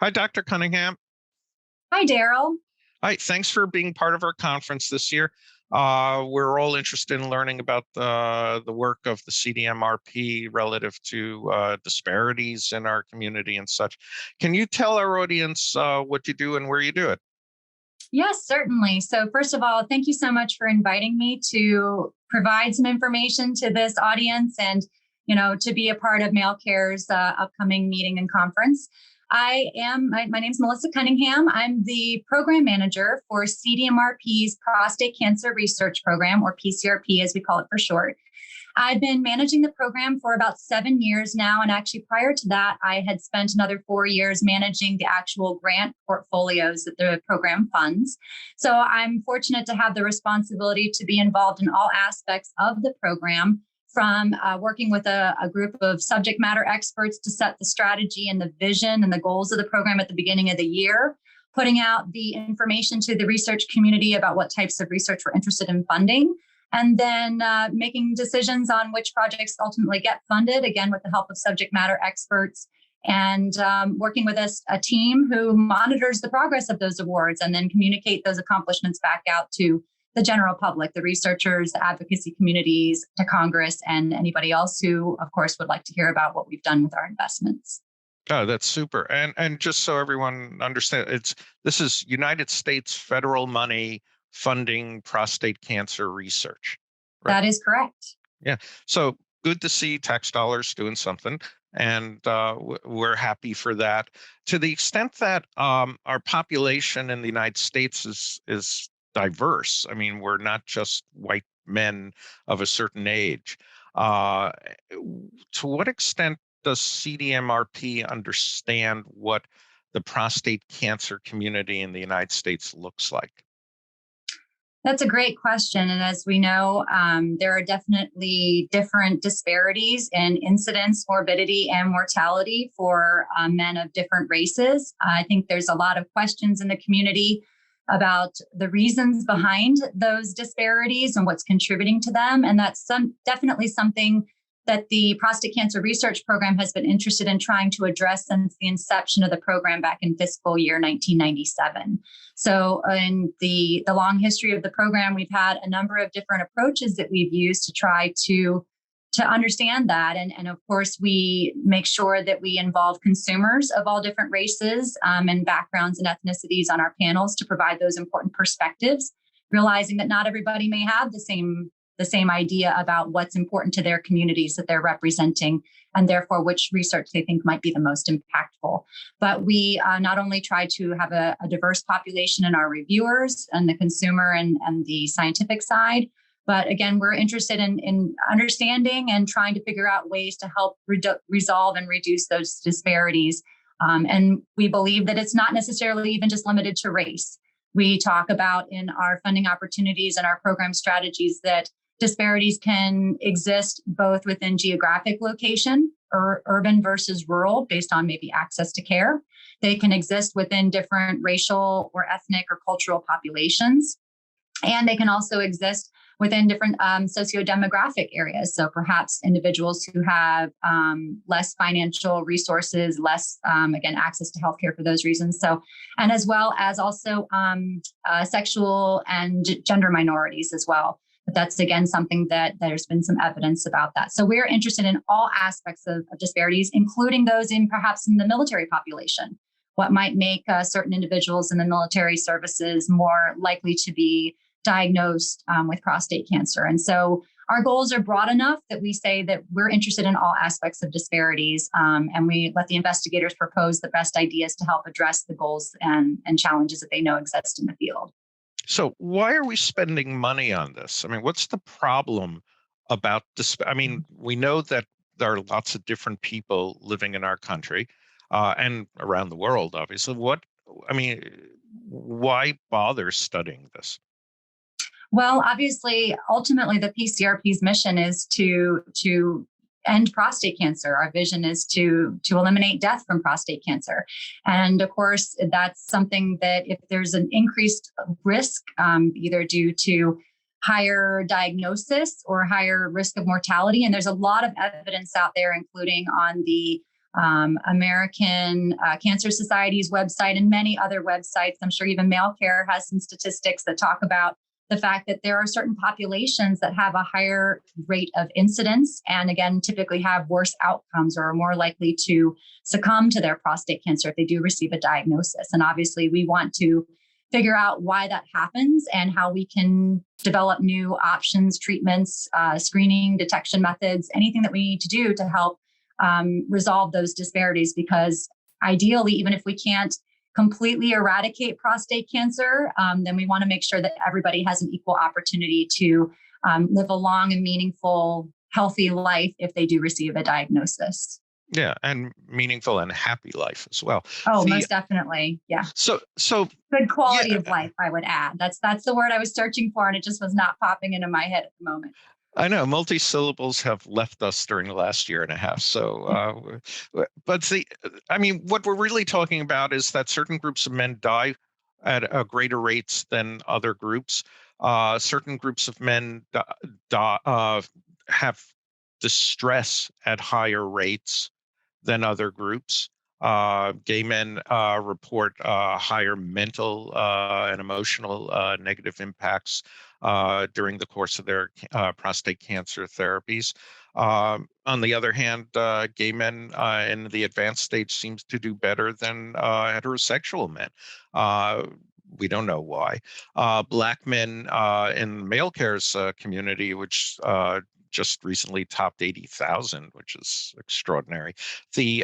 Hi, Dr. Cunningham. Hi, Darryl. Hi, thanks for being part of our conference this year. We're all interested in learning about the work of the CDMRP relative to disparities in our community and such. Can you tell our audience what you do and where you do it? Yes, certainly. So first of all, thank you so much for inviting me to provide some information to this audience and, to be a part of Malacare's upcoming meeting and conference. My name is Melissa Cunningham. I'm the program manager for CDMRP's Prostate Cancer Research Program, or PCRP as we call it for short. I've been managing the program for about 7 years now. And actually prior to that, I had spent another 4 years managing the actual grant portfolios that the program funds. So I'm fortunate to have the responsibility to be involved in all aspects of the program, from working with a group of subject matter experts to set the strategy and the vision and the goals of the program at the beginning of the year, putting out the information to the research community about what types of research we're interested in funding, and then making decisions on which projects ultimately get funded, again, with the help of subject matter experts, and working with a team who monitors the progress of those awards and then communicate those accomplishments back out to the general public, the researchers, the advocacy communities, to Congress, and anybody else who, of course, would like to hear about what we've done with our investments. Oh, that's super. And just so everyone understands, this is United States federal money funding prostate cancer research, right? That is correct. Yeah. So good to see tax dollars doing something. And we're happy for that. To the extent that our population in the United States is diverse. I mean, we're not just white men of a certain age. To what extent does CDMRP understand what the prostate cancer community in the United States looks like? That's a great question. And as we know, there are definitely different disparities in incidence, morbidity, and mortality for men of different races. I think there's a lot of questions in the community about the reasons behind those disparities and what's contributing to them. And that's definitely something that the Prostate Cancer Research Program has been interested in trying to address since the inception of the program back in fiscal year 1997. So in the long history of the program, we've had a number of different approaches that we've used to try to understand that. And of course, we make sure that we involve consumers of all different races and backgrounds and ethnicities on our panels to provide those important perspectives, realizing that not everybody may have the same idea about what's important to their communities that they're representing, and therefore which research they think might be the most impactful. But we not only try to have a diverse population in our reviewers and the consumer and the scientific side, but again, we're interested in understanding and trying to figure out ways to help resolve and reduce those disparities. And we believe that it's not necessarily even just limited to race. We talk about in our funding opportunities and our program strategies that disparities can exist both within geographic location, or urban versus rural, based on maybe access to care. They can exist within different racial or ethnic or cultural populations. And they can also exist within different socio-demographic areas. So perhaps individuals who have less financial resources, less, again, access to healthcare for those reasons. So, and as well as also sexual and gender minorities as well. But that's, again, something that there's been some evidence about that. So we're interested in all aspects of disparities, including those perhaps in the military population. What might make certain individuals in the military services more likely to be diagnosed with prostate cancer. And so our goals are broad enough that we say that we're interested in all aspects of disparities, and we let the investigators propose the best ideas to help address the goals and challenges that they know exist in the field. So why are we spending money on this? I mean, what's the problem about this? I mean, we know that there are lots of different people living in our country and around the world, obviously. Why bother studying this? Well, obviously, ultimately, the PCRP's mission is to end prostate cancer. Our vision is to eliminate death from prostate cancer. And of course, that's something that if there's an increased risk, either due to higher diagnosis or higher risk of mortality, and there's a lot of evidence out there, including on the American Cancer Society's website, and many other websites. I'm sure even Malecare has some statistics that talk about the fact that there are certain populations that have a higher rate of incidence and, again, typically have worse outcomes or are more likely to succumb to their prostate cancer if they do receive a diagnosis. And obviously, we want to figure out why that happens and how we can develop new options, treatments, screening, detection methods, anything that we need to do to help resolve those disparities. Because ideally, even if we can't completely eradicate prostate cancer, then we want to make sure that everybody has an equal opportunity to live a long and meaningful, healthy life if they do receive a diagnosis. Yeah, and meaningful and happy life as well. Oh, most definitely. Yeah. So good quality of life, I would add. That's the word I was searching for, and it just was not popping into my head at the moment. I know multi-syllables have left us during the last year and a half. So, but what we're really talking about is that certain groups of men die at greater rates than other groups. Certain groups of men have distress at higher rates than other groups. Gay men report higher mental and emotional negative impacts during the course of their prostate cancer therapies. On the other hand, gay men in the advanced stage seems to do better than heterosexual men. We don't know why. Black men in Malecare's community, which just recently topped 80,000, which is extraordinary. The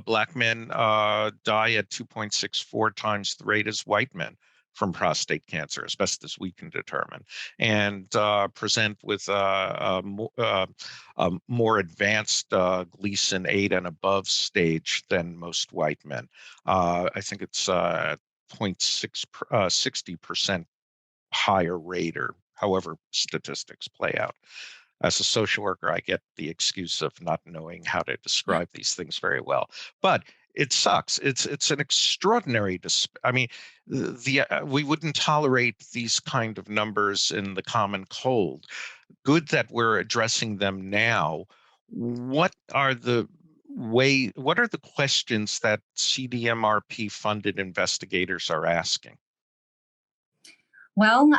Black men die at 2.64 times the rate as white men from prostate cancer, as best as we can determine, and present with a more advanced Gleason 8 and above stage than most white men. I think it's 60% higher rate, or however statistics play out. As a social worker, I get the excuse of not knowing how to describe these things very well, but it sucks. It's an extraordinary. We wouldn't tolerate these kind of numbers in the common cold. Good that we're addressing them now. What are the questions that CDMRP funded investigators are asking? Well,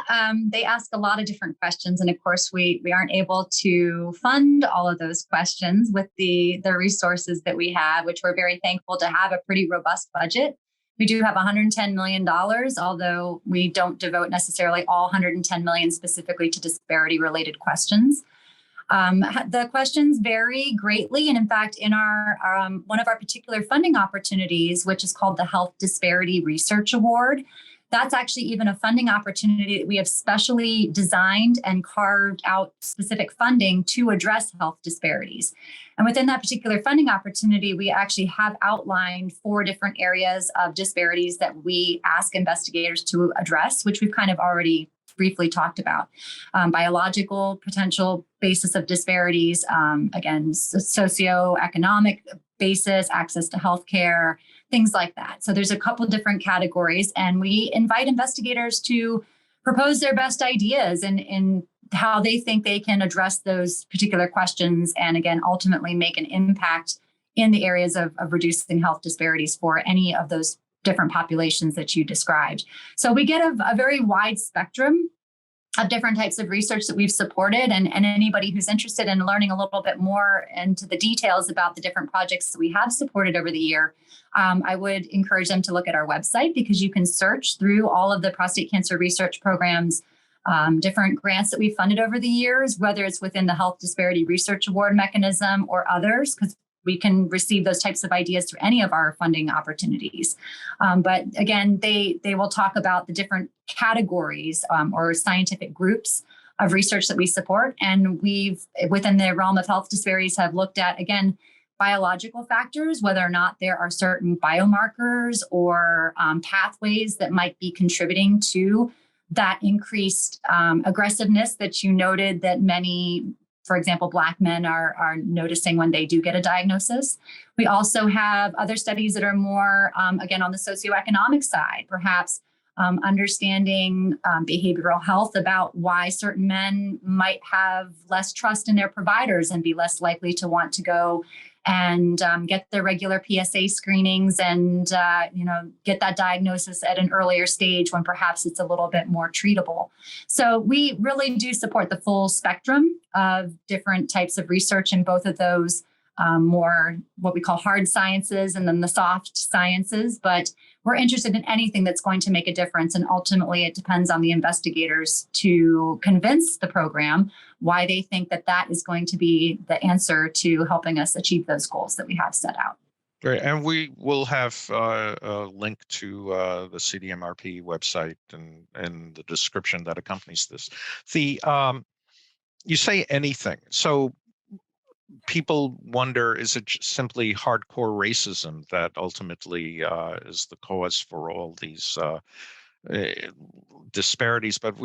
they ask a lot of different questions. And of course, we aren't able to fund all of those questions with the resources that we have, which we're very thankful to have a pretty robust budget. We do have $110 million, although we don't devote necessarily all $110 million specifically to disparity related questions. The questions vary greatly. And in fact, in our one of our particular funding opportunities, which is called the Health Disparity Research Award, that's actually even a funding opportunity that we have specially designed and carved out specific funding to address health disparities. And within that particular funding opportunity, we actually have outlined 4 different areas of disparities that we ask investigators to address, which we've kind of already briefly talked about. Biological potential basis of disparities, again, socioeconomic basis, access to healthcare, things like that. So there's a couple different categories, and we invite investigators to propose their best ideas in how they think they can address those particular questions, and again, ultimately make an impact in the areas of reducing health disparities for any of those different populations that you described. So we get a very wide spectrum of different types of research that we've supported, and anybody who's interested in learning a little bit more into the details about the different projects that we have supported over the year, I would encourage them to look at our website, because you can search through all of the prostate cancer research programs, different grants that we've funded over the years, whether it's within the Health Disparity Research Award mechanism or others, because we can receive those types of ideas through any of our funding opportunities. But again, they will talk about the different categories or scientific groups of research that we support. And we've, within the realm of health disparities, have looked at, again, biological factors, whether or not there are certain biomarkers or pathways that might be contributing to that increased aggressiveness that you noted that many, for example, Black men are noticing when they do get a diagnosis. We also have other studies that are more, again, on the socioeconomic side, perhaps understanding behavioral health about why certain men might have less trust in their providers and be less likely to want to go and get their regular PSA screenings and, get that diagnosis at an earlier stage when perhaps it's a little bit more treatable. So we really do support the full spectrum of different types of research in both of those more what we call hard sciences and then the soft sciences. But we're interested in anything that's going to make a difference. And ultimately, it depends on the investigators to convince the program why they think that that is going to be the answer to helping us achieve those goals that we have set out. Great. And we will have a link to the CDMRP website and the description that accompanies this. You say anything. So people wonder, is it simply hardcore racism that ultimately is the cause for all these disparities, but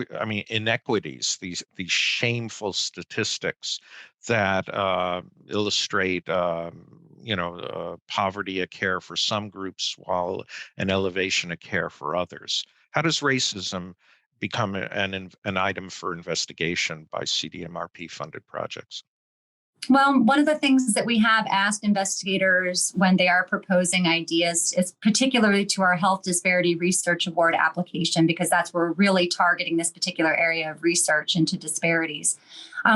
inequities, these shameful statistics that illustrate, poverty of care for some groups while an elevation of care for others? How does racism become an item for investigation by CDMRP funded projects? Well, one of the things that we have asked investigators when they are proposing ideas is particularly to our Health Disparity Research Award application, because that's where we're really targeting this particular area of research into disparities.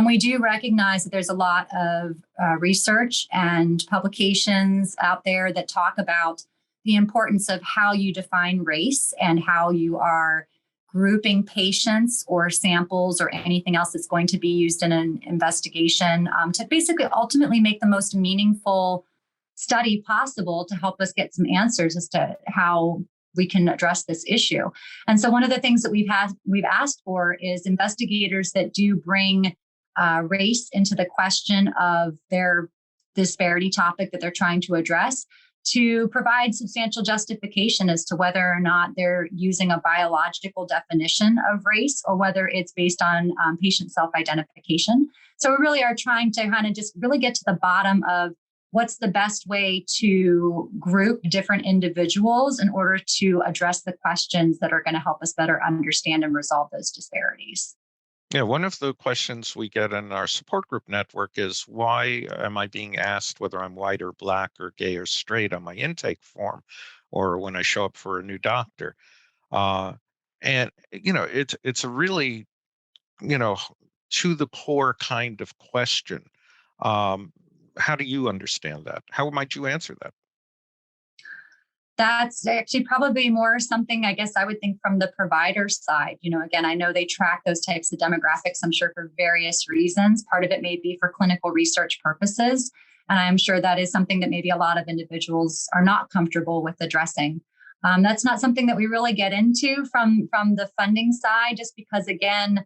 We do recognize that there's a lot of research and publications out there that talk about the importance of how you define race and how you are grouping patients or samples or anything else that's going to be used in an investigation to basically ultimately make the most meaningful study possible to help us get some answers as to how we can address this issue. And so one of the things that we've asked for is investigators that do bring race into the question of their disparity topic that they're trying to address, to provide substantial justification as to whether or not they're using a biological definition of race or whether it's based on patient self-identification. So we really are trying to kind of just really get to the bottom of what's the best way to group different individuals in order to address the questions that are going to help us better understand and resolve those disparities. Yeah, one of the questions we get in our support group network is, why am I being asked whether I'm white or black or gay or straight on my intake form or when I show up for a new doctor? And it's a really, to the core kind of question. How do you understand that? How might you answer that? That's actually probably more something, I guess I would think, from the provider side. Again, I know they track those types of demographics, I'm sure, for various reasons. Part of it may be for clinical research purposes. And I'm sure that is something that maybe a lot of individuals are not comfortable with addressing. That's not something that we really get into from the funding side, just because, again,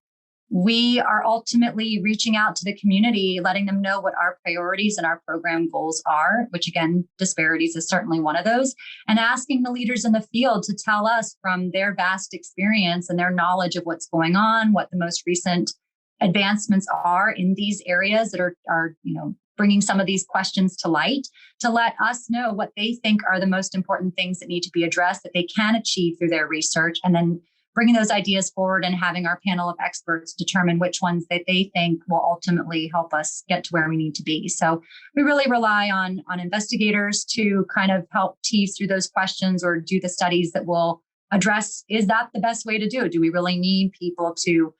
we are ultimately reaching out to the community, letting them know what our priorities and our program goals are, which, again, disparities is certainly one of those, and asking the leaders in the field to tell us from their vast experience and their knowledge of what's going on, what the most recent advancements are in these areas that are bringing some of these questions to light, to let us know what they think are the most important things that need to be addressed that they can achieve through their research, and then bringing those ideas forward and having our panel of experts determine which ones that they think will ultimately help us get to where we need to be. So we really rely on investigators to kind of help tease through those questions or do the studies that will address, is that the best way to do it? Do we really need people to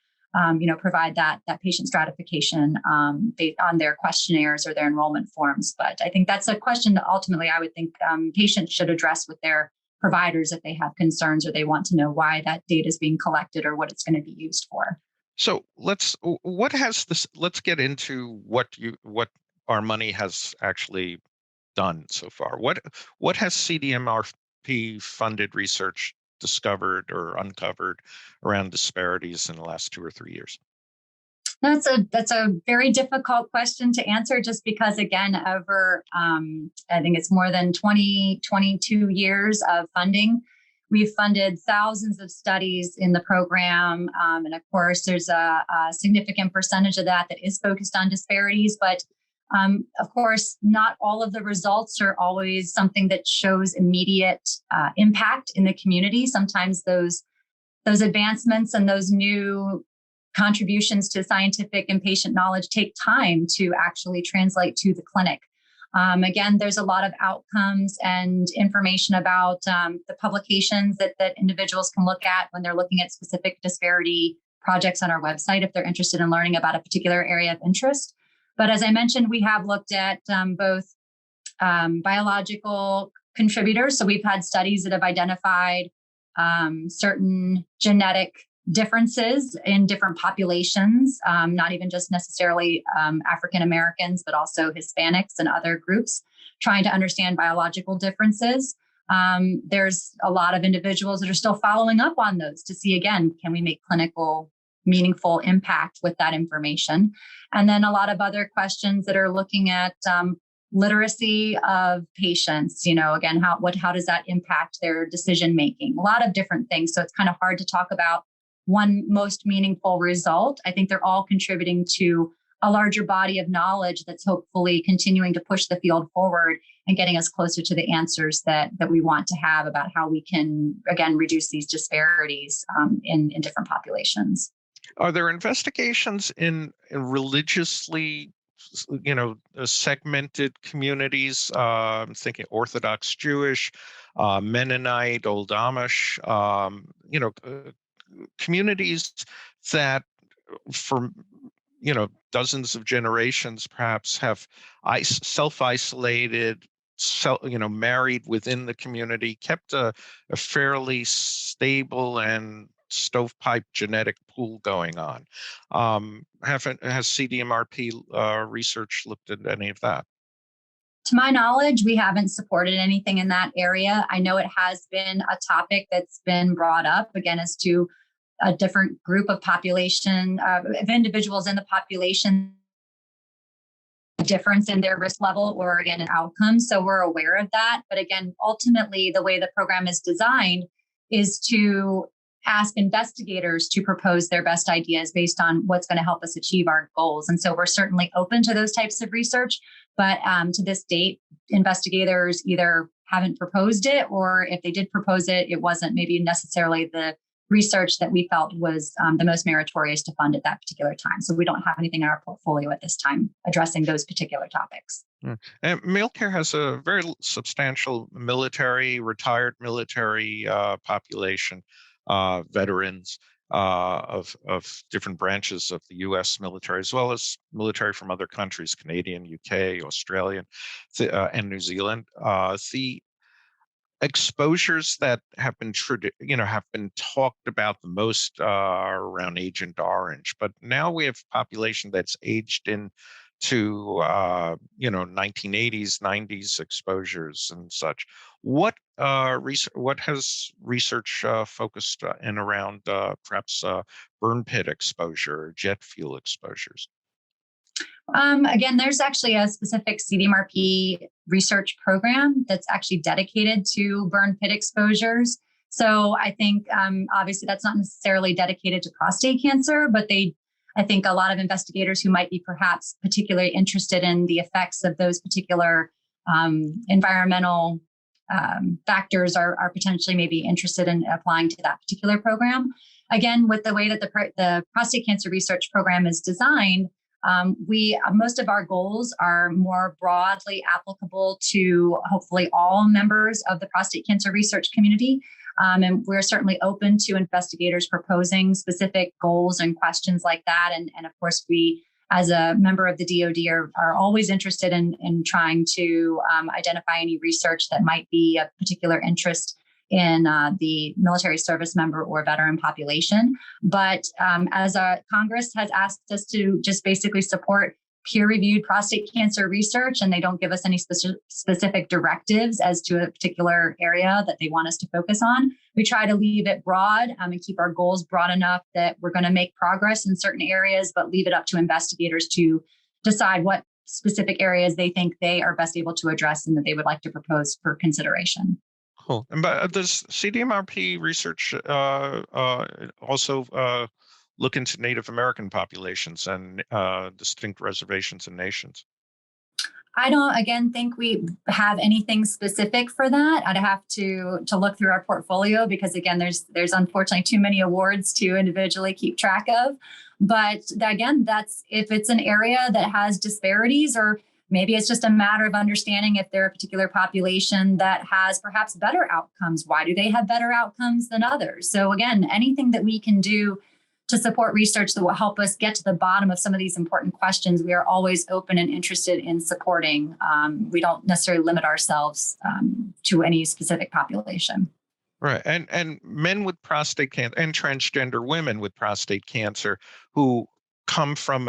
provide that patient stratification based on their questionnaires or their enrollment forms? But I think that's a question that ultimately I would think patients should address with their providers if they have concerns or they want to know why that data is being collected or what it's going to be used for. So let's get into what our money has actually done so far. What has CDMRP funded research discovered or uncovered around disparities in the last 2 or 3 years? That's a very difficult question to answer, just because, again, over I think it's more than 22 years of funding. We've funded thousands of studies in the program. And of course, there's a significant percentage of that is focused on disparities. But of course, not all of the results are always something that shows immediate impact in the community. Sometimes those advancements and those new contributions to scientific and patient knowledge take time to actually translate to the clinic. Again, there's a lot of outcomes and information about the publications that individuals can look at when they're looking at specific disparity projects on our website if they're interested in learning about a particular area of interest. But as I mentioned, we have looked at both biological contributors. So we've had studies that have identified certain genetic differences in different populations, not even just necessarily African Americans, but also Hispanics and other groups, trying to understand biological differences. There's a lot of individuals that are still following up on those to see, again, can we make clinical meaningful impact with that information? And then a lot of other questions that are looking at literacy of patients, again, how does that impact their decision making? A lot of different things. So it's kind of hard to talk about one most meaningful result. I think they're all contributing to a larger body of knowledge that's hopefully continuing to push the field forward and getting us closer to the answers that we want to have about how we can, again, reduce these disparities in different populations. Are there investigations in religiously, segmented communities? I'm thinking Orthodox Jewish, Mennonite, Old Amish, communities that for dozens of generations perhaps have self-isolated, married within the community, kept a fairly stable and stovepipe genetic pool going on. Has CDMRP research looked at any of that? To my knowledge, we haven't supported anything in that area. I know it has been a topic that's been brought up, again, as to a different group of population, of individuals in the population, difference in their risk level or, again, an outcome. So we're aware of that. But again, ultimately, the way the program is designed is to ask investigators to propose their best ideas based on what's going to help us achieve our goals. And so we're certainly open to those types of research. But to this date, investigators either haven't proposed it, or if they did propose it, it wasn't maybe necessarily the research that we felt was the most meritorious to fund at that particular time. So we don't have anything in our portfolio at this time addressing those particular topics. And Malecare has a very substantial retired military population, veterans of different branches of the U.S. military, as well as military from other countries, Canadian, UK, Australian, and New Zealand. The exposures that have been talked about the most are around Agent Orange, but now we have population that's aged into 1980s, 90s exposures and such. What has research focused in around perhaps burn pit exposure or jet fuel exposures? Again, there's actually a specific CDMRP research program that's actually dedicated to burn pit exposures. So I think obviously that's not necessarily dedicated to prostate cancer, but I think a lot of investigators who might be perhaps particularly interested in the effects of those particular environmental factors are potentially maybe interested in applying to that particular program. Again, with the way that the prostate cancer research program is designed, most of our goals are more broadly applicable to hopefully all members of the prostate cancer research community. And we're certainly open to investigators proposing specific goals and questions like that. And of course, we, as a member of the DoD, are always interested in trying to identify any research that might be of particular interest in the military service member or veteran population. But as Congress has asked us to just basically support peer-reviewed prostate cancer research, and they don't give us any specific directives as to a particular area that they want us to focus on, we try to leave it broad and keep our goals broad enough that we're going to make progress in certain areas, but leave it up to investigators to decide what specific areas they think they are best able to address and that they would like to propose for consideration. Cool. And does CDMRP research also look into Native American populations and distinct reservations and nations? I don't, again, think we have anything specific for that. I'd have to look through our portfolio because, again, there's unfortunately too many awards to individually keep track of. But again, that's if it's an area that has disparities or Maybe it's just a matter of understanding if they're a particular population that has perhaps better outcomes. Why do they have better outcomes than others? So again, anything that we can do to support research that will help us get to the bottom of some of these important questions, we are always open and interested in supporting. We don't necessarily limit ourselves to any specific population. Right. And men with prostate cancer and transgender women with prostate cancer who come from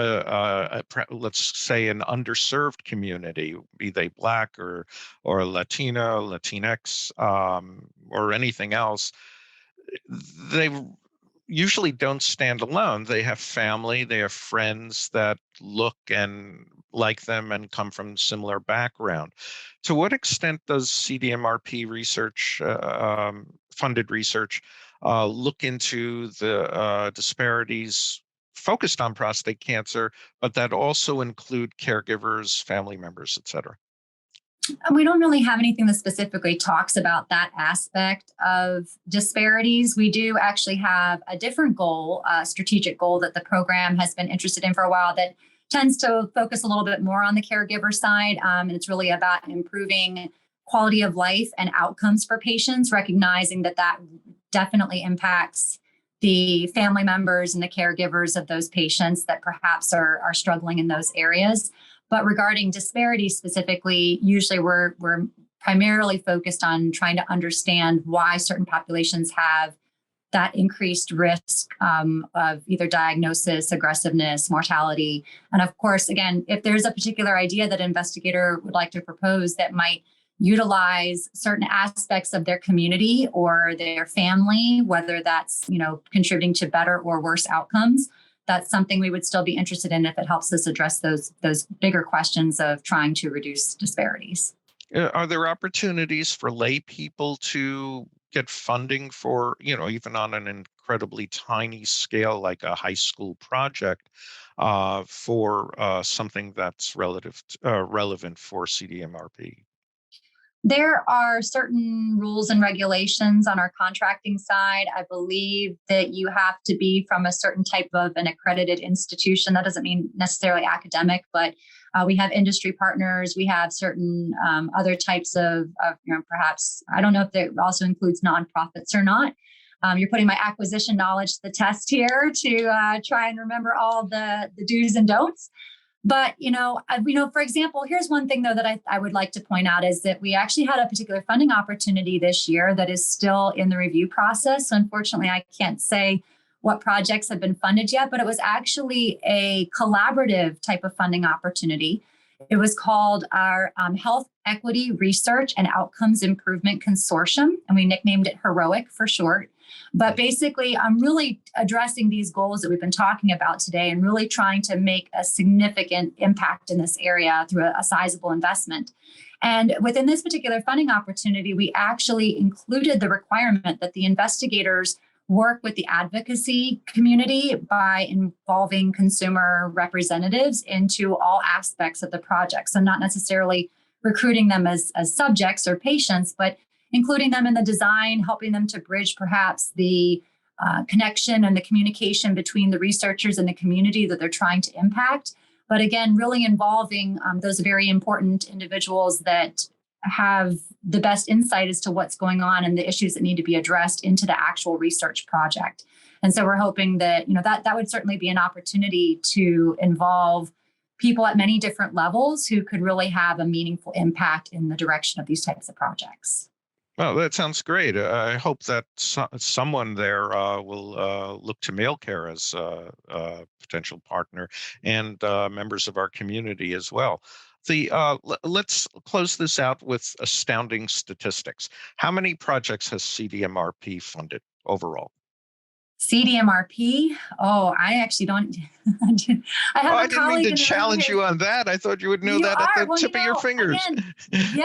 let's say an underserved community, be they Black or Latino, Latinx, or anything else, they usually don't stand alone. They have family, they have friends that look and like them and come from similar background. To what extent does CDMRP research, funded research, look into the disparities focused on prostate cancer, but that also include caregivers, family members, et cetera? We don't really have anything that specifically talks about that aspect of disparities. We do actually have a different goal, a strategic goal that the program has been interested in for a while that tends to focus a little bit more on the caregiver side. And it's really about improving quality of life and outcomes for patients, recognizing that that definitely impacts the family members and the caregivers of those patients that perhaps are struggling in those areas. But regarding disparities specifically, usually we're primarily focused on trying to understand why certain populations have that increased risk of either diagnosis, aggressiveness, mortality. And of course, again, if there's a particular idea that an investigator would like to propose that might utilize certain aspects of their community or their family, whether that's, contributing to better or worse outcomes, that's something we would still be interested in if it helps us address those bigger questions of trying to reduce disparities. Are there opportunities for lay people to get funding for, even on an incredibly tiny scale, like a high school project, for something that's relevant for CDMRP? There are certain rules and regulations on our contracting side. I believe that you have to be from a certain type of an accredited institution. That doesn't mean necessarily academic, but we have industry partners. We have certain other types of perhaps, I don't know if that also includes nonprofits or not. You're putting my acquisition knowledge to the test here to try and remember all the do's and don'ts. But, for example, here's one thing, though, that I would like to point out is that we actually had a particular funding opportunity this year that is still in the review process. So unfortunately, I can't say what projects have been funded yet, but it was actually a collaborative type of funding opportunity. It was called our Health Equity Research and Outcomes Improvement Consortium, and we nicknamed it HEROIC for short. But basically, I'm really addressing these goals that we've been talking about today and really trying to make a significant impact in this area through a sizable investment. And within this particular funding opportunity, we actually included the requirement that the investigators work with the advocacy community by involving consumer representatives into all aspects of the project. So not necessarily recruiting them as subjects or patients, but including them in the design, helping them to bridge perhaps the connection and the communication between the researchers and the community that they're trying to impact. But again, really involving those very important individuals that have the best insight as to what's going on and the issues that need to be addressed into the actual research project. And so we're hoping that, that would certainly be an opportunity to involve people at many different levels who could really have a meaningful impact in the direction of these types of projects. Well, that sounds great. I hope that someone there will look to Malecare as a potential partner and members of our community as well. Let's close this out with astounding statistics. How many projects has CDMRP funded overall? CDMRP? Oh, I actually don't. I have I didn't mean to challenge you on that. I thought you would know that at the tip of your fingers. Again,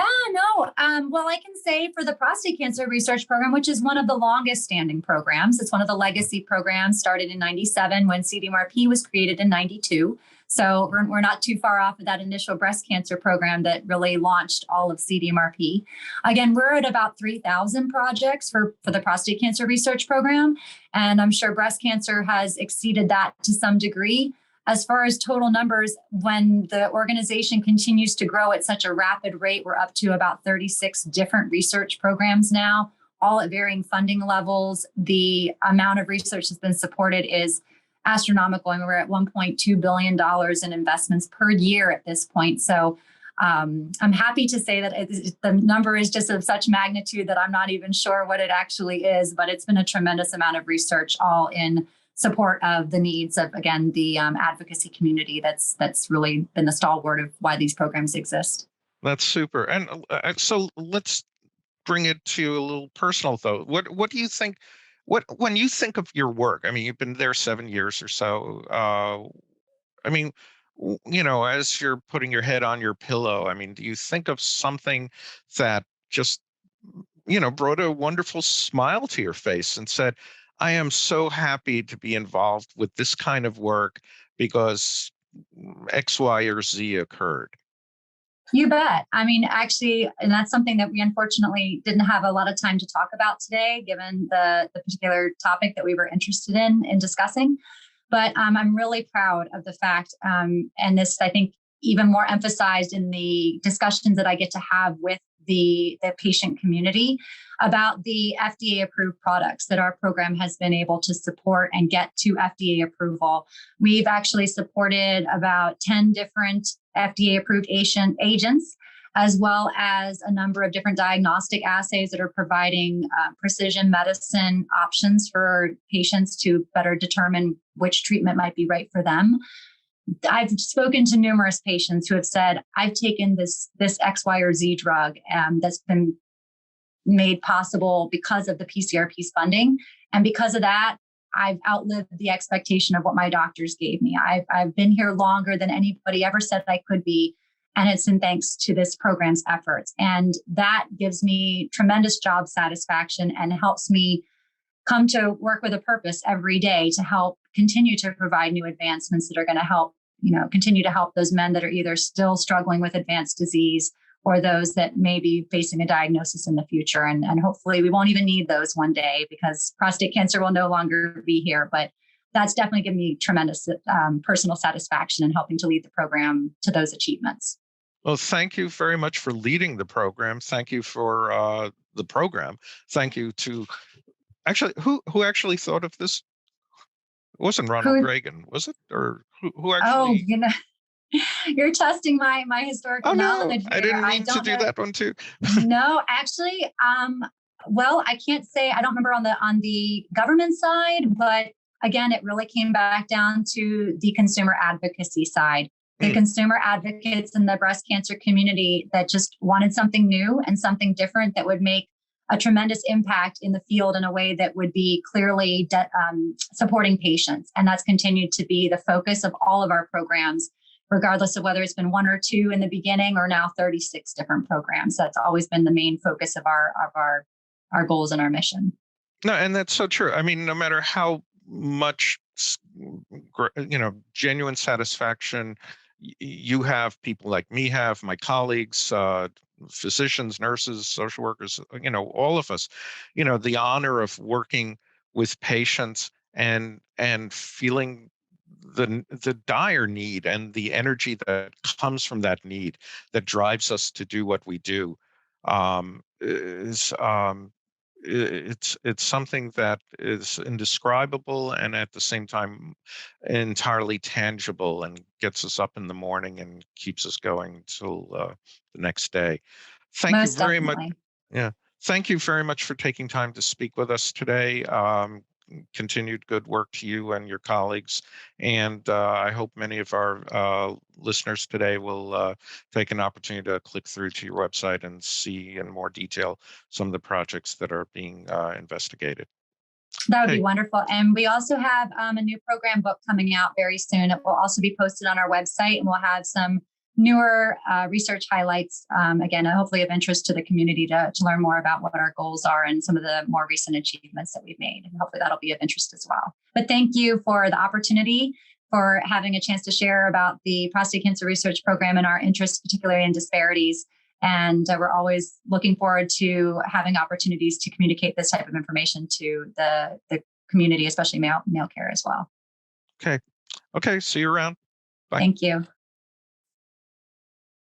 well, I can say for the Prostate Cancer Research Program, which is one of the longest standing programs, it's one of the legacy programs, started in 97 when CDMRP was created in 92. So we're not too far off of that initial breast cancer program that really launched all of CDMRP. Again, we're at about 3,000 projects for the Prostate Cancer Research Program. And I'm sure breast cancer has exceeded that to some degree. As far as total numbers, when the organization continues to grow at such a rapid rate, we're up to about 36 different research programs now, all at varying funding levels. The amount of research that's been supported is astronomical, and we're at $1.2 billion in investments per year at this point. So I'm happy to say that the number is just of such magnitude that I'm not even sure what it actually is, but it's been a tremendous amount of research, all in support of the needs of, again, the advocacy community. That's really been the stalwart of why these programs exist. That's super. And so let's bring it to a little personal, though. What do you think? When you think of your work, I mean, you've been there 7 years or so. I mean, as you're putting your head on your pillow, I mean, do you think of something that just, brought a wonderful smile to your face and said, I am so happy to be involved with this kind of work because X, Y, or Z occurred? You bet. I mean, actually, and that's something that we unfortunately didn't have a lot of time to talk about today, given the particular topic that we were interested in discussing. But I'm really proud of the fact, and this, I think, even more emphasized in the discussions that I get to have with the patient community about the FDA approved products that our program has been able to support and get to FDA approval. We've actually supported about 10 different FDA approved agents, as well as a number of different diagnostic assays that are providing precision medicine options for patients to better determine which treatment might be right for them. I've spoken to numerous patients who have said, I've taken this X, Y, or Z drug that's been made possible because of the PCRP's funding. And because of that, I've outlived the expectation of what my doctors gave me. I've been here longer than anybody ever said I could be. And it's in thanks to this program's efforts. And that gives me tremendous job satisfaction and helps me come to work with a purpose every day to help continue to provide new advancements that are going to help, continue to help those men that are either still struggling with advanced disease or those that may be facing a diagnosis in the future. And hopefully we won't even need those one day because prostate cancer will no longer be here. But that's definitely given me tremendous personal satisfaction in helping to lead the program to those achievements. Well, thank you very much for leading the program. Thank you for the program. Thank you to actually who actually thought of this? It wasn't Ronald Reagan, was it? Or who actually? Oh, you're testing my historical knowledge. I didn't mean to do that one too. No, actually, well, I can't say, I don't remember on the government side, but again, it really came back down to the consumer advocacy side. The consumer advocates in the breast cancer community that just wanted something new and something different that would make a tremendous impact in the field in a way that would be clearly supporting patients. And that's continued to be the focus of all of our programs, regardless of whether it's been 1 or 2 in the beginning or now 36 different programs. That's always been the main focus of our goals and our mission. No, and that's so true. I mean, no matter how much, genuine satisfaction you have, people like me have, my colleagues, physicians, nurses, social workers, all of us, the honor of working with patients and feeling the dire need and the energy that comes from that need that drives us to do what we do it's something that is indescribable and at the same time entirely tangible and gets us up in the morning and keeps us going till the next day. Thank you very much. Yeah. Thank you very much for taking time to speak with us today. Continued good work to you and your colleagues. And I hope many of our listeners today will take an opportunity to click through to your website and see in more detail some of the projects that are being investigated. That would be wonderful. And we also have a new program book coming out very soon. It will also be posted on our website, and we'll have some newer research highlights, again, hopefully of interest to the community to learn more about what our goals are and some of the more recent achievements that we've made. And hopefully that'll be of interest as well. But thank you for the opportunity, for having a chance to share about the prostate cancer research program and our interests, particularly in disparities. And we're always looking forward to having opportunities to communicate this type of information to the community, especially Malecare as well. Okay. Okay, see you around. Bye. Thank you.